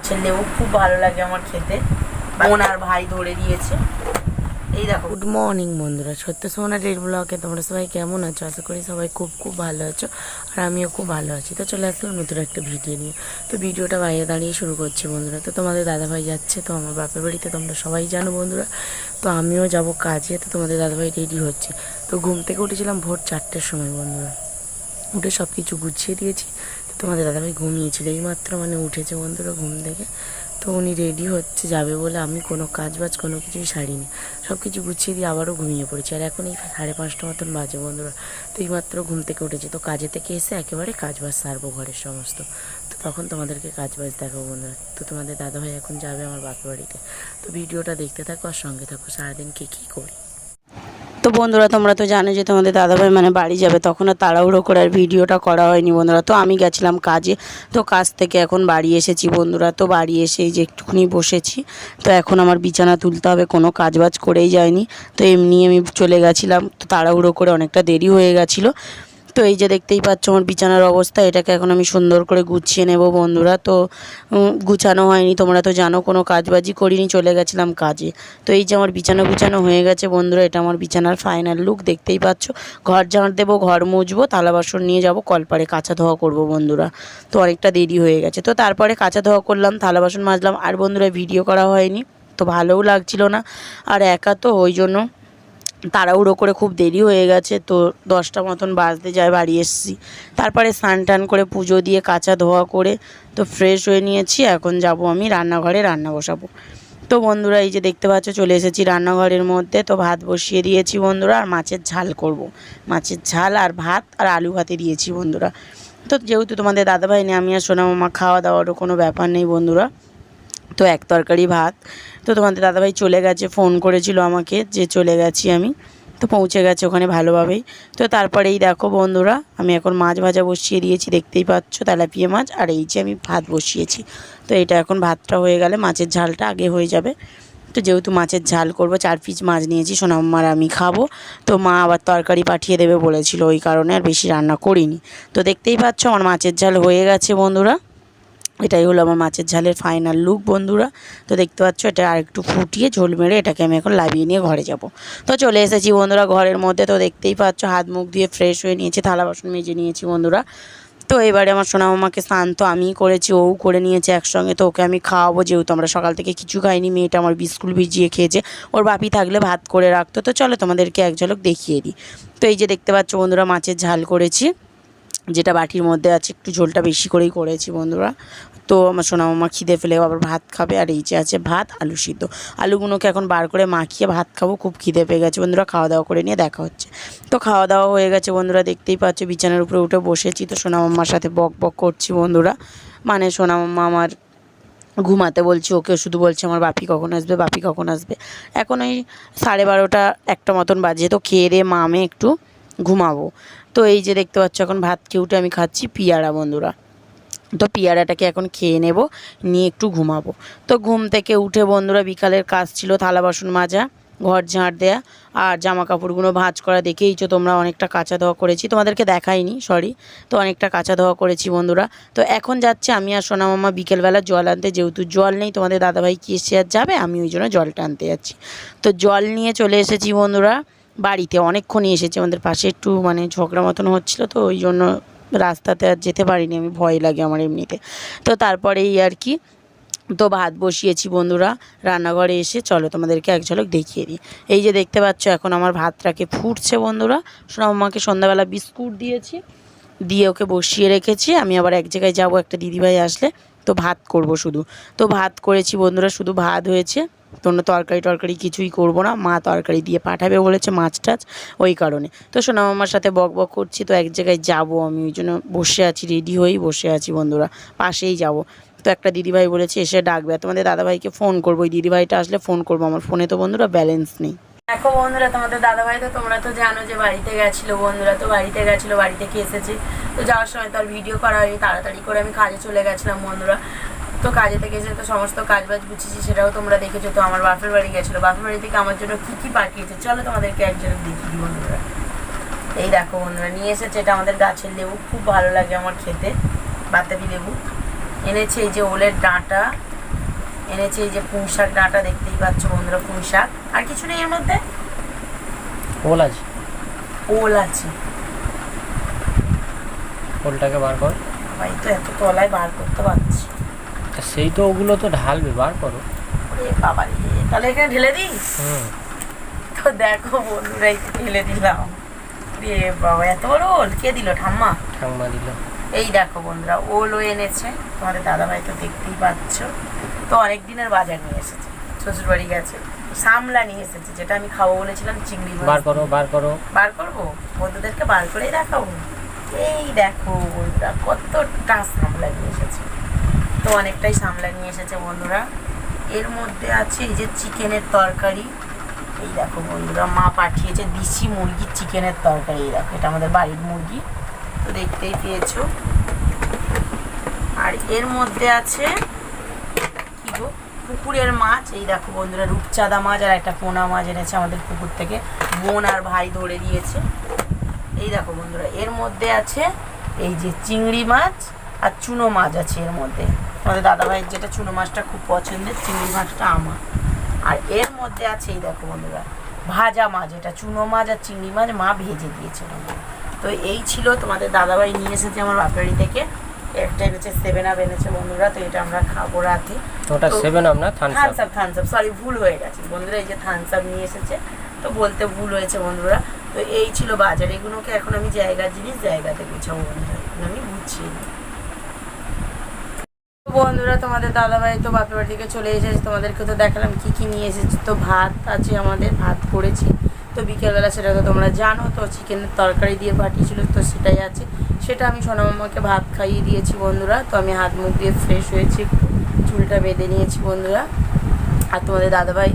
গাছের লেবু খুব ভালো লাগে আমার খেতে। বোন আর ভাই ধরে দিয়েছে। এই দেখো। গুড মর্নিং বন্ধুরা, সত্য সোনা ডেইলি ব্লগে তোমরা সবাই কেমন আছো? আশা করি সবাই খুব খুব ভালো আছো, আর আমিও খুব ভালো আছি। তো চলে আসলাম নতুন একটা ভিডিও নিয়ে। তো ভিডিওটা বাইরে দাঁড়িয়ে শুরু করছি বন্ধুরা। তো তোমাদের দাদাভাই যাচ্ছে তো আমার বাপের বাড়িতে, তোমরা সবাই জানো বন্ধুরা। তো আমিও যাব কাজে। তো তোমাদের দাদাভাই রেডি হচ্ছে। তো ঘুম থেকে উঠেছিলাম ভোর 4টের সময় বন্ধুরা। উঠে সব কিছু গুছিয়ে দিয়েছি। তো তোমাদের দাদাভাই ঘুমিয়েছিল, এইমাত্র উঠেছে বন্ধুরা ঘুম থেকে। তো উনি রেডি হচ্ছে যাবে বলে আমি কোনো কাজ বাজ কোনো কিছুই সারিনি, সব কিছু গুছিয়ে দিয়ে আবারও ঘুমিয়ে পড়েছি। আর এখন এই 5:30 মতন বাজে বন্ধুরা। তো এইমাত্র ঘুম থেকে উঠেছি। তো কাজে থেকে এসে একেবারে কাজ বাজ সারবো ঘরের সমস্ত। তো তখন তোমাদেরকে কাজ বাজ দেখাবো বন্ধুরা। তো তোমাদের দাদাভাই এখন যাবে আমার বাপের বাড়িতে। তো ভিডিওটা দেখতে থাকো আর সঙ্গে থাকো, সারাদিন কী করি। তো বন্ধুরা তোমরা তো জানো যে তোমাদের দাদাভাই বাড়ি যাবে, তখন আর তাড়াহুড়ো করে আর ভিডিওটা করা হয়নি বন্ধুরা। তো আমি গেছিলাম কাজে, তো কাজ থেকে এখন বাড়ি এসেছি বন্ধুরা। তো বাড়ি এসে এই যে একটুখানি বসেছি। তো এখন আমার বিছানা তুলতে হবে, কোনো কাজবাজ করেই যায়নি। তো এমনি আমি চলে গেছিলাম, তো তাড়াহুড়ো করে অনেকটা দেরি হয়ে গেছিলো। তো এই যে দেখতেই পাচ্ছ আমার বিছানার অবস্থা, এটাকে এখন আমি সুন্দর করে গুছিয়ে নেব বন্ধুরা। তো গুছানো হয়নি, তোমরা তো জানো কোনো কাজবাজি করিনি, চলে গেছিলাম কাজে। তো এই যে আমার বিছানা গুছানো হয়ে গেছে বন্ধুরা, এটা আমার বিছানার ফাইনাল লুক দেখতেই পাচ্ছ। ঘর ঝাঁট দেবো, ঘর মুছবো, থালা বাসন নিয়ে যাব কলপারে কাঁচা ধোয়া করবো বন্ধুরা। তো অনেকটা দেরি হয়ে গেছে। তো তারপরে কাঁচা ধোয়া করলাম, থালা বাসন মাজলাম, আর বন্ধুরা ভিডিও করা হয়নি। তো ভালোও লাগছিল না, আর একা তো ওই জন্য তাড়াহুড়ো করে খুব দেরি হয়ে গেছে। তো 10টা মতন বাজতে যায় বাড়ি এসেছি। তারপরে স্নান টান করে পুজো দিয়ে কাঁচা ধোয়া করে তো ফ্রেশ হয়ে নিয়েছি। এখন যাব আমি রান্নাঘরে রান্না বসাবো। তো বন্ধুরা এই যে দেখতে পাচ্ছ চলে এসেছি রান্নাঘরের মধ্যে। তো ভাত বসিয়ে দিয়েছি বন্ধুরা, আর মাছের ঝাল করব। মাছের ঝাল আর ভাত আর আলু ভাতে দিয়েছি বন্ধুরা। তো যেহেতু তোমাদের দাদাভাই নেই, আমি আর সোনা মামা, খাওয়া দাওয়ারও কোনো ব্যাপার নেই বন্ধুরা। তো এক তরকারি ভাত। তো তোমাদের দাদাভাই চলে গেছে, ফোন করেছিল আমাকে যে চলে গেছি আমি। তো পৌঁছে গেছে ওখানে ভালোভাবেই। তো তারপরেই দেখো বন্ধুরা আমি এখন মাছ ভাজা বসিয়ে দিয়েছি, দেখতেই পাচ্ছ তেলাপিয়া মাছ। আর এই যে আমি ভাত বসিয়েছি। তো এটা এখন ভাতটা হয়ে গেলে মাছের ঝালটা আগে হয়ে যাবে। তো যেহেতু মাছের ঝাল করব, 4 পিস মাছ নিয়েছি, সোনাম্মার আমি খাবো। তো মা আবার তরকারি পাঠিয়ে দেবে বলেছিল, ওই কারণে আর বেশি রান্না করিনি। তো দেখতেই পাচ্ছ আমার মাছের ঝাল হয়ে গেছে বন্ধুরা। এটাই হলো আমার মাছের ঝালের ফাইনাল লুক বন্ধুরা। তো দেখতে পাচ্ছ এটা আর একটু ফুটিয়ে ঝোল মেরে এটাকে আমি এখন লাভিয়ে নিয়ে ঘরে যাব। তো চলে এসেছি বন্ধুরা ঘরের মধ্যে। তো দেখতেই পাচ্ছ হাত মুখ দিয়ে ফ্রেশ হয়ে নিয়েছি, থালা বাসন মেজে নিয়েছি বন্ধুরা। তো এবারে আমার সোনা মামাকে স্নান তো আমিই করেছি, ও করে নিয়েছে একসঙ্গে। তো ওকে আমি খাওয়াবো, যেহেতু আমরা সকাল থেকে কিছু খাইনি। মেয়েটা আমার বিস্কুট ভিজিয়ে খেয়েছে, ওর বাপি থাকলে ভাত করে রাখতো। তো চলো তোমাদেরকে এক ঝলক দেখিয়ে দিই। তো এই যে দেখতে পাচ্ছ বন্ধুরা মাছের ঝাল করেছি, যেটা বাটির মধ্যে আছে, একটু ঝোলটা বেশি করেই করেছি বন্ধুরা। তো আমার সোনা মামা খিদে ফেলে আবার ভাত খাবে। আর এই যে আছে ভাত, আলু সিদ্ধ। আলুগুলোকে এখন বার করে মাখিয়ে ভাত খাবো, খুব খিদে পেয়ে গেছে বন্ধুরা। খাওয়া দাওয়া করে নিয়ে দেখা হচ্ছে। তো খাওয়া দাওয়া হয়ে গেছে বন্ধুরা, দেখতেই পাচ্ছ বিছানার উপরে উঠে বসেছি। তো সোনা মাম্মার সাথে বক বক করছি বন্ধুরা। সোনা মাম্মা আমার ঘুমাতে বলছি, ওকে শুধু বলছে আমার বাপি কখন আসবে, বাপি কখন আসবে। এখন ওই 12:30 একটা মতন বাজে। তো খেয়ে দিয়ে মামে একটু ঘুমাবো। তো এই যে দেখতে পাচ্ছ এখন ভাত খেয়ে উঠে আমি খাচ্ছি পিয়ারা বন্ধুরা। তো পিয়ারাটাকে এখন খেয়ে নেব, নিয়ে একটু ঘুমাবো। তো ঘুম থেকে উঠে বন্ধুরা বিকালের কাজ ছিল থালা বাসন মাজা, ঘর ঝাঁট দেয়া, আর জামা কাপড়গুলো ভাঁজ করা। দেখেইছো তোমরা অনেকটা কাঁচা ধোয়া করেছি, তোমাদেরকে দেখাইনি সরি। তো অনেকটা কাঁচা ধোয়া করেছি বন্ধুরা। তো এখন যাচ্ছে আমি আর সোনা মামা বিকেলবেলা জল আনতে, যেহেতু জল নেই, তোমাদের দাদাভাই কি এসে আর যাবে, আমি ওই জন্য জলটা আনতে যাচ্ছি। তো জল নিয়ে চলে এসেছি বন্ধুরা বাড়িতে। অনেকক্ষণই এসেছি, আমাদের পাশে একটু ঝগড়া মতন হচ্ছিলো, তো ওই জন্য রাস্তাতে আর যেতে পারিনি, আমি ভয় লাগে আমার এমনিতে। তো তারপরেই আর কি, তো ভাত বসিয়েছি বন্ধুরা রান্নাঘরে এসে। চলো তোমাদেরকে এক ঝলক দেখিয়ে দিই। এই যে দেখতে পাচ্ছ এখন আমার ভাতটাকে ফুটছে বন্ধুরা। সোনা মামাকে সন্ধ্যাবেলা বিস্কুট দিয়েছি, দিয়ে ওকে বসিয়ে রেখেছি। আমি আবার এক জায়গায় যাব, একটা দিদিভাই আসলে, তো ভাত করব শুধু। তো ভাত করেছি বন্ধুরা, শুধু ভাত হয়েছে, কোনো তরকারি কিছুই করব না। মা তরকারি দিয়ে পাঠাবে বলেছে, মাছ টাছ, ওই কারণে। তো সোনা মামার সাথে বক বক করছি। তো এক জায়গায় যাব আমি, ওই জন্য বসে আছি, রেডি হয়েই বসে আছি বন্ধুরা, পাশেই যাব। তো একটা দিদিভাই বলেছে এসে ডাকবে, তোমাদের দাদাভাইকে ফোন করবো, ওই দিদিভাইটা আসলে ফোন করবো। আমার ফোনে তো বন্ধুরা ব্যালেন্স নেই। দেখো বন্ধুরা তোমাদের দাদাভাই তো তোমরা তো জানো যে বাড়িতে গেছিলো বন্ধুরা। তো বাড়িতে গেছিলো, বাড়ি থেকে এসেছে। তো যাওয়ার সময় তো আর ভিডিও করা হয়নি, তাড়াতাড়ি করে আমি কাজে চলে গেছিলাম বন্ধুরা। তো কাজে থেকে এসে তো সমস্ত কাজ বাজ গুছিয়েছি, সেটাও তোমরা দেখেছো। তো আমার বাপের বাড়ি গেছিলো, বাপের বাড়ি থেকে আমার জন্য কী কী পাঠিয়েছে চলো তোমাদেরকে একজন দেখিয়ে দিই বন্ধুরা। এই দেখো বন্ধুরা নিয়ে এসেছে, এটা আমাদের গাছের লেবু, খুব ভালো লাগে আমার খেতে, বাতাবি লেবু। এনেছে এই যে ওলের ডাঁটা, এনেছে এই যে পুঁই শাক ডাঁটা, দেখতেই পাচ্ছ বন্ধুরা, পুঁই শাক। আর কিছু নেই এর মধ্যে? ওল আছে। ওল আছে। ওলটাকে বার কর। ভাই তো এত তলায় বার করতে পারছি। সেই তো ওগুলো তো ঢালবে, বার করো। বাবা রে, তাহলে এখানে ঢেলে দিই? তো দেখো বন্ধুরা, এই ঢেলে দিলাম। রে বাবা, এত বড় ওল কে দিল? ঠাম্মা। ঠাম্মা দিল। এই দেখো বন্ধুরা, ওলও এনেছে তোমাদের দাদাভাই, তো দেখতেই পাচ্ছ। তো অনেক দিনের বাজার নিয়ে এসেছে, শ্বশুর বাড়ি গেছে। সামলা নিয়ে এসেছে, যেটা আমি খাবো বলেছিলাম, চিংড়ি মাছ। বার করো, বার করো। বার করবো, বন্ধুদেরকে বার করেই দেখাবো। এই দেখো বন্ধুরা, কতটা সামলা নিয়ে এসেছে। তো অনেকটাই সামলা নিয়ে এসেছে বন্ধুরা। এর মধ্যে আছে এই যে চিকেনের তরকারি। এই দেখো বন্ধুরা, মা পাঠিয়েছে দেশি মুরগির চিকেনের তরকারি। এই দেখো, এটা আমাদের বাড়ির মুরগি, তো দেখতেই পেয়েছো। আর এর মধ্যে আছে কি গো, পুকুরের মাছ। এই দেখো বন্ধুরা, রূপচাঁদা মাছ আর একটা পোনা মাছ এনেছে আমাদের পুকুর থেকে, বোন আর ভাই ধরে দিয়েছে। এই দেখো বন্ধুরা, এর মধ্যে আছে এই যে চিংড়ি মাছ আর চুনো মাছ আছে এর মধ্যে। আমাদের দাদাভাইয়ের যেটা চুনো মাছটা খুব পছন্দের, চিংড়ি মাছটা আমার। আর এর মধ্যে আছে এই দেখো বন্ধুরা, ভাজা মাছ। এটা চুনো মাছ আর চিংড়ি মাছ মা ভেজে দিয়েছে বন্ধুরা। তো এই ছিল, তোমাদের দাদাভাই নিয়ে এসেছে আমার বাপের থেকে। একটা এনেছে 7 আপ এনেছে বন্ধুরা, তো এটা আমরা খাবো রাতে। ওটা 7 আপ না, Thums Up. Thums Up, sorry, ভুল হয়ে গেছে বন্ধুরা। এই যে থামস আপ নিয়ে এসেছে, তো বলতে ভুল হয়েছে বন্ধুরা। তো এই ছিল বাজার। এগুলোকে এখন আমি জায়গার জিনিস জায়গাতে গুছাবো বন্ধুরা, এখন আমি গুছিয়ে নিই। বন্ধুরা, তোমাদের দাদাভাই তো বাপের বাড়ি থেকে চলে এসেছে, তোমাদেরকে তো দেখালাম কি কি নিয়ে এসেছে। তো ভাত আছে, আমাদের ভাত করেছি। তো বিকেলবেলা সেটা তো তোমরা জানো, তো চিকেনের তরকারি দিয়ে পাঠিয়েছিল, তো সেটাই আছে। সেটা আমি সোনামামাকে ভাত খাইয়ে দিয়েছি বন্ধুরা। তো আমি হাত মুখ দিয়ে ফ্রেশ হয়েছি, চুলটা বেঁধে নিয়েছি বন্ধুরা। আর তোমাদের দাদাভাই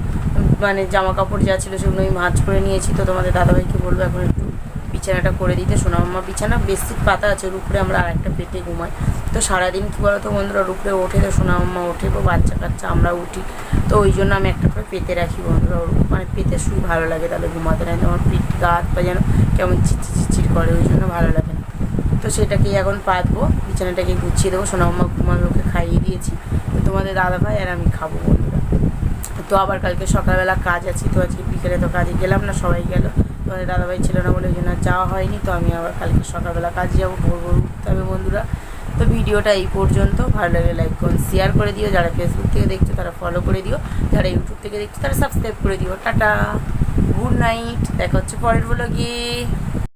মানে জামা কাপড় যা ছিল সেগুলো আমি ভাঁজ করে নিয়েছি। তো তোমাদের দাদাভাইকে বলবো এখন একটু বিছানাটা করে দিতে। সোনামামা বিছানা বেশি পাতা আছে, ওর উপরে আমরা আরেকটা পেতে ঘুমাই। তো সারাদিন কী বলো তো বন্ধুরা, ওর উপরে ওঠে, তো সোনামামা ওঠে, বা বাচ্চা কাচ্চা আমরা উঠি, তো ওই জন্য আমি একটা করে পেতে রাখি বন্ধুরা। ওর মানে পেতে শুই ভালো লাগে, তাহলে ঘুমাতে নাই তো আমার পিঠ গাত বা যেন কেমন চিচির করে, ওই জন্য ভালো লাগে না। তো সেটাকেই এখন পাতবো, বিছানাটাকে গুছিয়ে দেবো। সোনামামা ঘুমাবে, ওকে খাইয়ে দিয়েছি। তো তোমাদের দাদাভাই আর আমি খাবো বন্ধুরা। তো আবার কালকে সকালবেলা কাজ আছে, তো আজকে বিকেলে তো কাজে গেলাম না, সবাই গেল। তোমাদের দাদাভাই ছিল না বলে ওই জন্য যাওয়া হয়নি। তো আমি আবার কালকে সকালবেলা কাজে যাবো, ভোর ভোর উঠতে হবে বন্ধুরা। তো ভিডিওটা এই পর্যন্ত। ভালো লাগলে লাইক করুন, শেয়ার করে দিও। যারা ফেসবুক থেকে দেখছো তারা ফলো করে দিও, যারা ইউটিউব থেকে দেখছো তারা সাবস্ক্রাইব করে দিও। টাটা, গুড নাইট, দেখা হচ্ছে পরের ব্লগে।